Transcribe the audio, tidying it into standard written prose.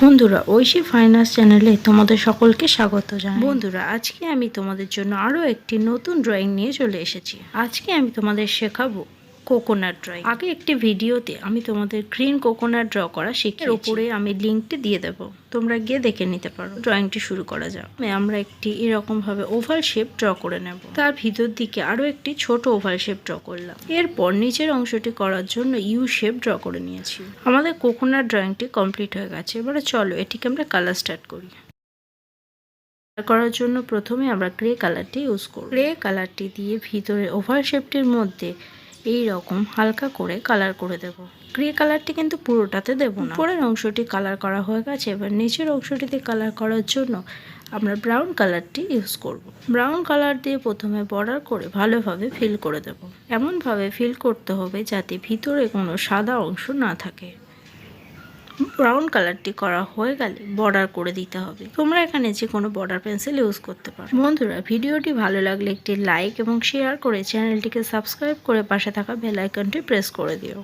বন্ধুরা, Oishi fine arts চ্যানেলে তোমাদের সকলকে স্বাগত জানাই। বন্ধুরা, আজকে আমি তোমাদের জন্য আরও একটি নতুন ড্রয়িং নিয়ে চলে এসেছি। আজকে আমি তোমাদের শেখাবো কোকোনাট ড্রয়িং। আগে একটি ভিডিওতে আমি তোমাদের গ্রিন কোকোনাট ড্র করা শিখিয়েছি। উপরে আমি লিঙ্কটি দিয়ে দেবো, তোমরা গিয়ে দেখে নিতে পারো। ড্রয়িংটি শুরু করা যাক। আমরা একটি এরকম ভাবে ওভাল শেপ ড্র করে নেব। তার ভিতর দিকে আরও একটি ছোট ওভাল শেপ ড্র করলাম। এরপর নিচের অংশটি করার জন্য ইউ শেপ ড্র করে নিয়েছি। আমাদের কোকোনাট ড্রয়িংটি কমপ্লিট হয়ে গেছে। এবারে চলো এটিকে আমরা কালার স্টার্ট করি। করার জন্য প্রথমে আমরা গ্রে কালারটি ইউজ করব। গ্রে কালারটি দিয়ে ভিতরে ওভাল শেপটির মধ্যে এই রকম হালকা করে কালার করে দেব। গ্রে কালারটি কিন্তু পুরোটাতে দেব না। উপরের অংশটি কালার করা হয়ে গেছে। এবার নিচের অংশটিতে কালার করার জন্য আমরা ব্রাউন কালারটি ইউজ করব। ব্রাউন কালার দিয়ে প্রথমে বর্ডার করে ভালোভাবে ফিল করে দেব। এমনভাবে ফিল করতে হবে যাতে ভিতরে কোনো সাদা অংশ না থাকে। ব্রাউন কালারটি করা হয়ে গেলে বর্ডার করে দিতে হবে। তোমরা এখানে যে কোনো বর্ডার পেন্সিল ইউজ করতে পারো। বন্ধুরা, ভিডিওটি ভালো লাগলে একটি লাইক এবং শেয়ার করে চ্যানেলটিকে সাবস্ক্রাইব করে পাশে থাকা বেল আইকনটি প্রেস করে দিও।